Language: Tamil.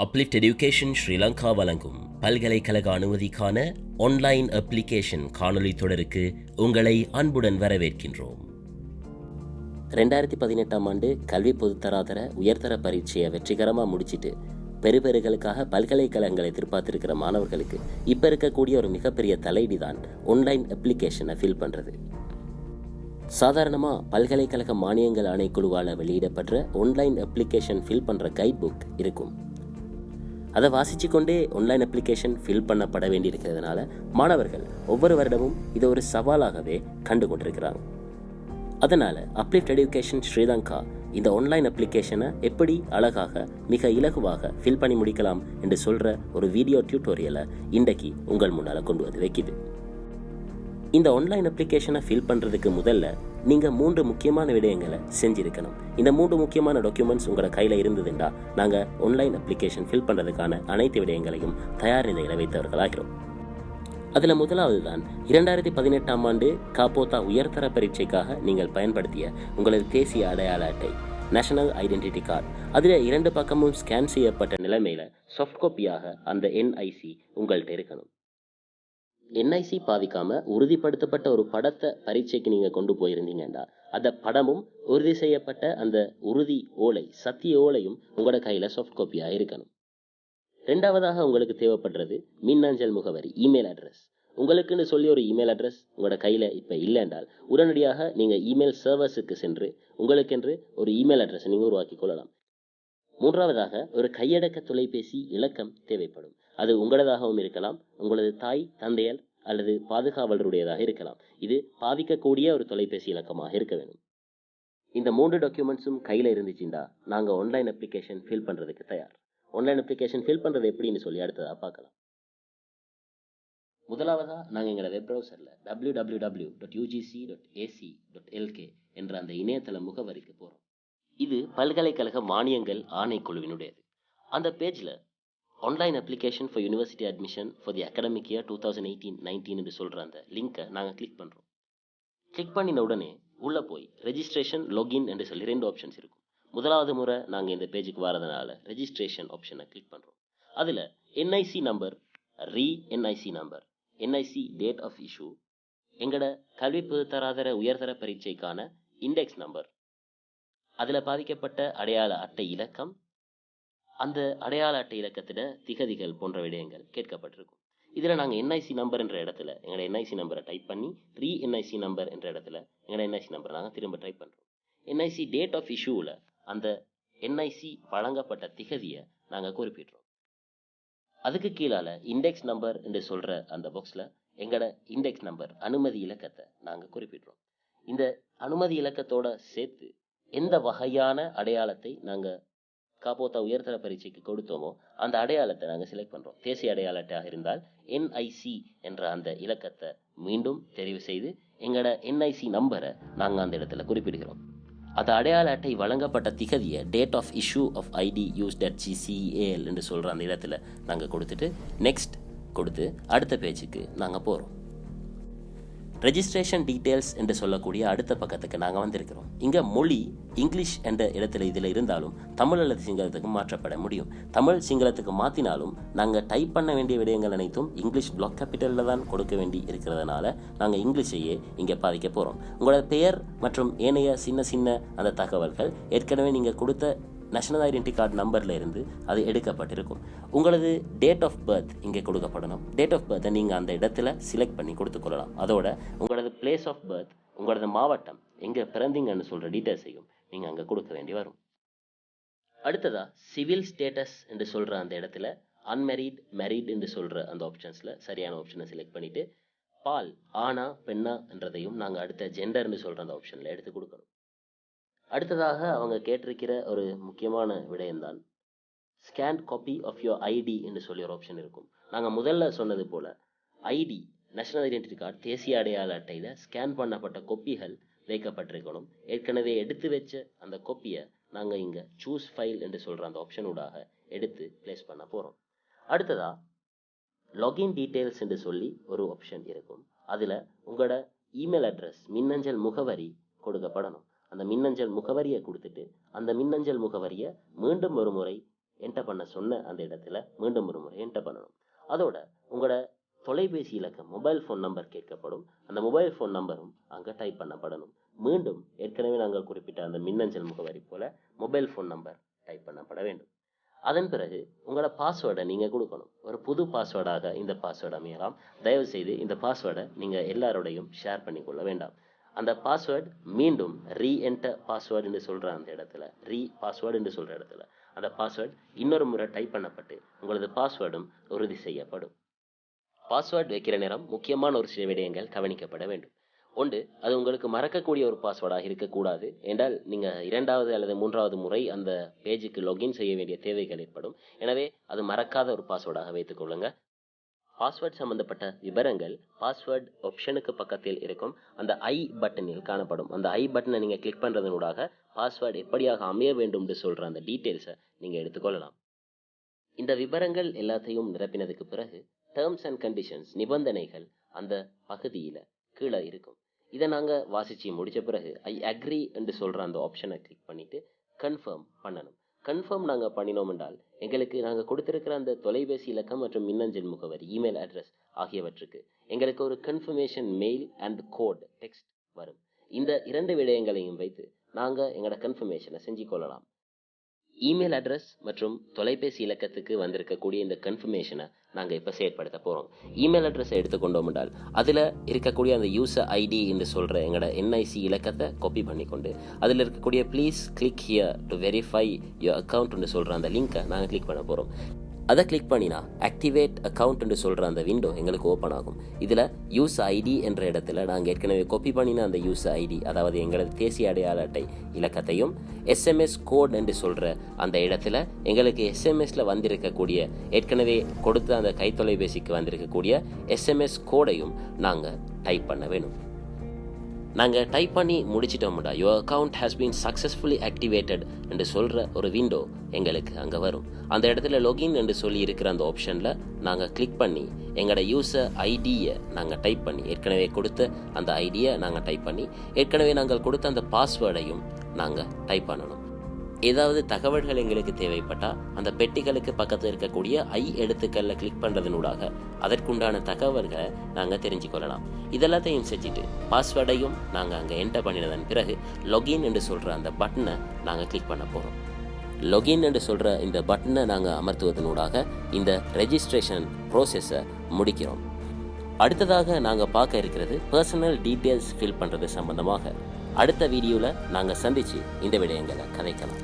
Uplift Education Sri Lanka வழங்கும் பல்கலைக்கழக அனுமதிக்கான ஆன்லைன் அப்ளிகேஷன் காணொளி தொடருக்கு உங்களை அன்புடன் வரவேற்கின்றோம். 2018ஆம் ஆண்டு கல்வி பொதுத்தராதர உயர்தர பரீட்சையை வெற்றிகரமாக முடிச்சிட்டு பெறுபேறுகளுக்காக பல்கலைக்கழகங்களை எதிர்பார்த்திருக்கிற மாணவர்களுக்கு இப்போ இருக்கக்கூடிய ஒரு மிகப்பெரிய தலையீடு தான் ஆன்லைன் அப்ளிகேஷனை ஃபில் பண்ணுறது. சாதாரணமாக பல்கலைக்கழக மானியங்கள் ஆணைக்குழுவால் வெளியிடப்படுற ஆன்லைன் அப்ளிகேஷன் ஃபில் பண்ணுற கைட் புக் இருக்கும். அதை வாசித்து கொண்டே ஆன்லைன் அப்ளிகேஷன் ஃபில் பண்ணப்பட வேண்டியிருக்கிறதுனால மாணவர்கள் ஒவ்வொரு வருடமும் இதை ஒரு சவாலாகவே கண்டு கொண்டிருக்கிறாங்க. அதனால் அப்லிஃப்ட் எஜுகேஷன் ஸ்ரீலங்கா இந்த ஆன்லைன் அப்ளிகேஷனை எப்படி அழகாக மிக இலகுவாக ஃபில் பண்ணி முடிக்கலாம் என்று சொல்கிற ஒரு வீடியோ டியூட்டோரியலை இன்றைக்கு உங்கள் முன்னால் கொண்டு வந்து வைக்கிது. இந்த ஆன்லைன் அப்ளிகேஷனை ஃபில் பண்ணுறதுக்கு முதல்ல நீங்கள் 3 முக்கியமான விடயங்களை செஞ்சுருக்கணும். இந்த 3 முக்கியமான டாக்குமெண்ட்ஸ் உங்களோட கையில் இருந்ததுண்டா நாங்கள் ஆன்லைன் அப்ளிகேஷன் ஃபில் பண்ணுறதுக்கான அனைத்து விடயங்களையும் தயார் நிலையில் வைத்தவர்களாகிறோம். அதில் முதலாவது தான் 2018ஆம் ஆண்டு காப்போத்தா உயர்தர பரீட்சைக்காக நீங்கள் பயன்படுத்திய உங்களது தேசிய அடையாள அட்டை, நேஷனல் ஐடென்டிட்டி கார்டு. அதில் 2 பக்கமும் ஸ்கேன் செய்யப்பட்ட நிலைமையில் சாஃப்ட் காப்பியாக அந்த என்ஐசி உங்கள்கிட்ட இருக்கணும். என்ஐசி பாதிக்காமல் உறுதிப்படுத்தப்பட்ட ஒரு படத்தை பரீட்சைக்கு நீங்கள் கொண்டு போயிருந்தீங்கன்னா அந்த படமும் உறுதி செய்யப்பட்ட அந்த உறுதி ஓலை, சத்திய ஓலையும் உங்களோட கையில் சாஃப்ட் காப்பியாக இருக்கணும். 2வதாக உங்களுக்கு தேவைப்படுறது மின்னஞ்சல் முகவரி, இமெயில் அட்ரஸ். உங்களுக்குன்னு சொல்லி ஒரு இமெயில் அட்ரஸ் உங்களோட கையில் இப்போ இல்லைன்றால் உடனடியாக நீங்கள் இமெயில் சர்வர்ஸுக்கு சென்று உங்களுக்கென்று ஒரு இமெயில் அட்ரஸை நீங்கள் உருவாக்கி கொள்ளலாம். 3வதாக ஒரு கையடக்க தொலைபேசி இலக்கம் தேவைப்படும். அது உங்களதாகவும் இருக்கலாம், உங்களது தாய் தந்தையர் அல்லது பாதுகாவலருடையதாக இருக்கலாம். இது பாதிக்கக்கூடிய ஒரு தொலைபேசி இலக்கமாக இருக்க வேண்டும். இந்த 3 டாக்குமெண்ட்ஸும் கையில் இருந்துச்சுன்னா நாங்கள் ஆன்லைன் அப்ளிகேஷன் ஃபில் பண்ணுறதுக்கு தயார். ஆன்லைன் அப்ளிகேஷன் ஃபில் பண்ணுறது எப்படின்னு சொல்லி அடுத்ததாக பார்க்கலாம். முதலாவதாக நாங்கள் எங்களோட வெப் ப்ரௌசரில் www.ugc.ac.lk என்ற அந்த இணையதள முகவரிக்கு போகிறோம். இது பல்கலைக்கழக மானியங்கள் ஆணைக்குழுவினுடையது. அந்த பேஜில் online application for university admission for the academic year 2018-19 என்று சொல்கிற அந்த லிங்கை நாங்கள் கிளிக் பண்ணுறோம். கிளிக் பண்ணின உடனே உள்ளே போய் ரெஜிஸ்ட்ரேஷன், லாகின் என்று சொல்லி 2 ஆப்ஷன்ஸ் இருக்கும். முதலாவது முறை நாங்கள் இந்த பேஜுக்கு வரதுனால ரெஜிஸ்ட்ரேஷன் ஆப்ஷனை கிளிக் பண்ணுறோம். அதில் NIC number, NIC number, NIC date of issue, எங்களோட கல்வி பொதுத்தராதர உயர்தர பரீட்சைக்கான இண்டெக்ஸ் நம்பர், அதில் பாதிக்கப்பட்ட அடையாள அட்டை இலக்கம், அந்த அடையாள அட்டை இலக்கத்திட திகதிகள் போன்ற விடயங்கள் கேட்கப்பட்டிருக்கும். இதில் நாங்கள் என்ஐசி நம்பர் என்ற இடத்துல எங்களோட என்ஐசி நம்பரை டைப் பண்ணி என்ஐசி நம்பர் என்ற இடத்துல எங்களோட என்ஐசி நம்பரை நாங்கள் திரும்ப டைப் பண்ணுறோம். என்ஐசி டேட் ஆஃப் இஷ்யூவில் அந்த என்ஐசி வழங்கப்பட்ட திகதியை நாங்கள் குறிப்பிடுறோம். அதுக்கு கீழால் இண்டெக்ஸ் நம்பர் என்று சொல்கிற அந்த பாக்ஸில் எங்களோட இண்டெக்ஸ் நம்பர், அனுமதி இலக்கத்தை நாங்கள் குறிப்பிடுறோம். இந்த அனுமதி இலக்கத்தோட சேர்த்து எந்த வகையான அடையாளத்தை நாங்கள் காப்போத்தா உயர்தர பரீட்சைக்கு கொடுத்தோமோ அந்த அடையாளத்தை நாங்கள் செலக்ட் பண்ணுறோம். தேசிய அடையாள அட்டையாக இருந்தால் என்ஐசி என்ற அந்த இலக்கத்தை மீண்டும் தெரிவு செய்து எங்களோட என்ஐசி நம்பரை நாங்கள் அந்த இடத்துல குறிப்பிடுகிறோம். அந்த அடையாள அட்டை வழங்கப்பட்ட திகதியை date of issue of ID used at G.C.E என்று சொல்கிற அந்த இடத்துல நாங்கள் கொடுத்துட்டு நெக்ஸ்ட் கொடுத்து அடுத்த பேஜுக்கு நாங்கள் போகிறோம். ரெஜிஸ்ட்ரேஷன் டீட்டெயில்ஸ் என்று சொல்லக்கூடிய அடுத்த பக்கத்துக்கு நாங்கள் வந்திருக்கிறோம். இங்கே மொழி இங்கிலீஷ் என்ற இடத்துல இதில் இருந்தாலும் தமிழ் அல்லது சிங்களத்துக்கு மாற்றப்பட முடியும். தமிழ் சிங்களத்துக்கு மாற்றினாலும் நாங்கள் டைப் பண்ண வேண்டிய விடயங்கள் அனைத்தும் இங்கிலீஷ் பிளாக் கேபிட்டலில் தான் கொடுக்க வேண்டி இருக்கிறதுனால நாங்கள் இங்கிலீஷையே இங்கே பாதிக்க போகிறோம். உங்களோட பெயர் மற்றும் ஏனைய சின்ன அந்த தகவல்கள் ஏற்கனவே நீங்கள் கொடுத்த நேஷனல் ஐடென்டி கார்டு நம்பரில் இருந்து அது எடுக்கப்பட்டிருக்கும். உங்களது டேட் ஆஃப் பர்த் இங்கே கொடுக்கப்படணும். டேட் ஆஃப் பர்த்தை நீங்கள் அந்த இடத்துல செலக்ட் பண்ணி கொடுத்துக்கொள்ளலாம். அதோட உங்களது பிளேஸ் ஆஃப் பர்த், உங்களது மாவட்டம், எங்கே பிறந்தீங்கன்னு சொல்கிற டீட்டெயில்ஸையும் நீங்கள் அங்கே கொடுக்க வேண்டி வரும். அடுத்ததாக சிவில் ஸ்டேட்டஸ் என்று சொல்கிற அந்த இடத்துல அன்மேரிட், மேரிட் என்று சொல்கிற அந்த ஆப்ஷன்ஸில் சரியான ஆப்ஷனை செலக்ட் பண்ணிவிட்டு பால், ஆனா பெண்ணா என்றதையும் நாங்கள் அடுத்த ஜெண்டர்னு சொல்கிற அந்த ஆப்ஷனில் எடுத்து கொடுக்கணும். அடுத்ததாக அவங்க கேட்டிருக்கிற ஒரு முக்கியமான விடயம்தான் scan copy of your ID என்று சொல்லி ஒரு ஆப்ஷன் இருக்கும். நாங்கள் முதல்ல சொன்னது போல் ஐடி, நேஷனல் ஐடென்டிட்டி கார்டு, தேசிய அடையாள அட்டையில் ஸ்கேன் பண்ணப்பட்ட கொப்பிகள் வைக்கப்பட்டிருக்கணும். ஏற்கனவே எடுத்து வச்ச அந்த கொப்பியை நாங்கள் இங்கே சூஸ் ஃபைல் என்று சொல்கிற அந்த ஆப்ஷனூடாக எடுத்து ப்ளேஸ் பண்ண போகிறோம். அடுத்ததாக லாகின் டீட்டெயில்ஸ் என்று சொல்லி ஒரு ஆப்ஷன் இருக்கும். அதில் உங்களோட இமெயில் அட்ரஸ், மின்னஞ்சல் முகவரி கொடுக்கப்படணும். அந்த மின்னஞ்சல் முகவரியை கொடுத்துட்டு அந்த மின்னஞ்சல் முகவரியை மீண்டும் ஒரு முறை என்டர் பண்ண சொன்ன அந்த இடத்துல மீண்டும் ஒரு முறை என்டர் பண்ணணும். அதோட உங்களோட தொலைபேசி இலக்கம் மொபைல் ஃபோன் நம்பர் கேட்கப்படும். அந்த மொபைல் ஃபோன் நம்பரும் அங்கே டைப் பண்ணப்படணும். மீண்டும் ஏற்கனவே நாங்கள் குறிப்பிட்ட அந்த மின்னஞ்சல் முகவரி போல மொபைல் ஃபோன் நம்பர் டைப் பண்ணப்பட வேண்டும். அதன் பிறகு உங்களோட பாஸ்வேர்டை நீங்கள் கொடுக்கணும். ஒரு புது பாஸ்வேர்டாக இந்த பாஸ்வேர்டு அமையலாம். தயவு செய்து இந்த பாஸ்வேர்டை நீங்கள் எல்லாரோடையும் ஷேர் பண்ணிக்கொள்ள வேண்டாம். அந்த பாஸ்வேர்டு மீண்டும் ரீஎன்டர் பாஸ்வேர்டு என்று சொல்கிற அந்த இடத்துல பாஸ்வேர்டு என்று சொல்கிற இடத்துல அந்த பாஸ்வேர்டு இன்னொரு முறை டைப் பண்ணப்பட்டு உங்களது பாஸ்வேர்டும் உறுதி செய்யப்படும். பாஸ்வேர்டு வைக்கிற நேரம் முக்கியமான ஒரு சில விடயங்கள் கவனிக்கப்பட வேண்டும். ஒன்று, அது உங்களுக்கு மறக்கக்கூடிய ஒரு பாஸ்வேர்டாக இருக்கக்கூடாது. என்றால் நீங்கள் 2வது அல்லது 3வது முறை அந்த பேஜுக்கு லாகின் செய்ய வேண்டிய தேவைகள் ஏற்படும். எனவே அது மறக்காத ஒரு பாஸ்வேர்டாக வைத்துக் கொள்ளுங்க. பாஸ்வேர்ட் சம்பந்தப்பட்ட விவரங்கள் பாஸ்வேர்ட் ஆப்ஷனுக்கு பக்கத்தில் இருக்கும் அந்த ஐ பட்டனில் காணப்படும். அந்த ஐ பட்டனை நீங்கள் கிளிக் பண்ணுறதனூடாக பாஸ்வேர்டு எப்படியாக அமைய வேண்டும் என்று சொல்கிற அந்த டீட்டெயில்ஸை நீங்கள் எடுத்துக்கொள்ளலாம். இந்த விவரங்கள் எல்லாத்தையும் நிரப்பினதுக்கு பிறகு டேர்ம்ஸ் அண்ட் கண்டிஷன்ஸ் நிபந்தனைகள் அந்த பகுதியில் கீழே இருக்கும். இதை நாங்கள் வாசித்து முடித்த பிறகு ஐ அக்ரி என்று சொல்கிற அந்த ஆப்ஷனை கிளிக் பண்ணிவிட்டு கன்ஃபார்ம் பண்ணணும். கன்ஃபார்ம் நாங்கள் பண்ணினோம் என்றால் எங்களுக்கு நாங்கள் கொடுத்துருக்கிற அந்த தொலைபேசி இலக்கம் மற்றும் மின்னஞ்சல் முகவரி இமெயில் அட்ரஸ் ஆகியவற்றுக்கு எங்களுக்கு ஒரு confirmation mail and code text வரும். இந்த 2 விடயங்களையும் வைத்து நாங்கள் எங்களோட கன்ஃபர்மேஷனை செஞ்சு கொள்ளலாம். இமெயில் அட்ரஸ் மற்றும் தொலைபேசி இலக்கத்துக்கு வந்திருக்கக்கூடிய இந்த கன்ஃபர்மேஷனை நாங்கள் இப்போ செயற்படுத்த போகிறோம். இமெயில் அட்ரஸை எடுத்துக்கொண்டோம் என்றால் அதில் இருக்கக்கூடிய அந்த யூசர் ஐடி என்று சொல்கிற எங்களோட என்ஐசி இலக்கத்தை காப்பி பண்ணிக்கொண்டு அதில் இருக்கக்கூடிய please click here to verify your அக்கௌண்ட்னு சொல்கிற அந்த லிங்க்கை நாங்கள் கிளிக் பண்ண போகிறோம். அதை கிளிக் பண்ணினா ஆக்டிவேட் அக்கௌண்ட்னு சொல்கிற அந்த விண்டோ எங்களுக்கு ஓப்பன் ஆகும். இதில் யூசர் ஐடி என்ற இடத்துல நாங்கள் ஏற்கனவே காப்பி பண்ணின அந்த யூசர் ஐடி, அதாவது எங்களது தேசிய அடையாள அட்டை இலக்கத்தையும் எஸ்எம்எஸ் கோட் என்று சொல்கிற அந்த இடத்துல எங்களுக்கு எஸ்எம்எஸில் வந்திருக்கக்கூடிய ஏற்கனவே கொடுத்த அந்த கைத்தொலைபேசிக்கு வந்திருக்கக்கூடிய எஸ்எம்எஸ் கோடையும் நாங்கள் டைப் பண்ண வேணும். நாங்கள் டைப் பண்ணி முடிச்சிட்டோம்டா your account has been successfully activated என்று சொல்கிற ஒரு விண்டோ எங்களுக்கு அங்கே வரும். அந்த இடத்துல லாகின் என்று சொல்லி இருக்கிற அந்த ஆப்ஷனில் நாங்கள் கிளிக் பண்ணி எங்களோட யூசர் ஐடியை நாங்கள் டைப் பண்ணி ஏற்கனவே கொடுத்த அந்த ஐடியை நாங்கள் டைப் பண்ணி ஏற்கனவே நாங்கள் கொடுத்த அந்த பாஸ்வேர்டையும் நாங்கள் டைப் பண்ணணும். ஏதாவது தகவல்கள் எங்களுக்கு தேவைப்பட்டால் அந்த பெட்டிகளுக்கு பக்கத்தில் இருக்கக்கூடிய ஐ எழுத்துக்களில் கிளிக் பண்ணுறதுனூடாக அதற்குண்டான தகவல்களை நாங்கள் தெரிஞ்சுக்கொள்ளலாம். இதெல்லாத்தையும் செஞ்சுட்டு பாஸ்வேர்டையும் நாங்கள் அங்கே என்டர் பண்ணினதன் பிறகு லாகின் என்று சொல்கிற அந்த பட்டனை நாங்கள் கிளிக் பண்ண போகிறோம். லாகின் என்று சொல்கிற இந்த பட்டனை நாங்கள் அமர்த்துவதனூடாக இந்த ரெஜிஸ்ட்ரேஷன் ப்ரோசஸை முடிக்கிறோம். அடுத்ததாக நாங்கள் பார்க்க இருக்கிறது பர்சனல் டீட்டெயில்ஸ் ஃபில் பண்ணுறது சம்பந்தமாக. அடுத்த வீடியோவில் நாங்கள் சந்தித்து இந்த விடயங்களை கதைக்கலாம்.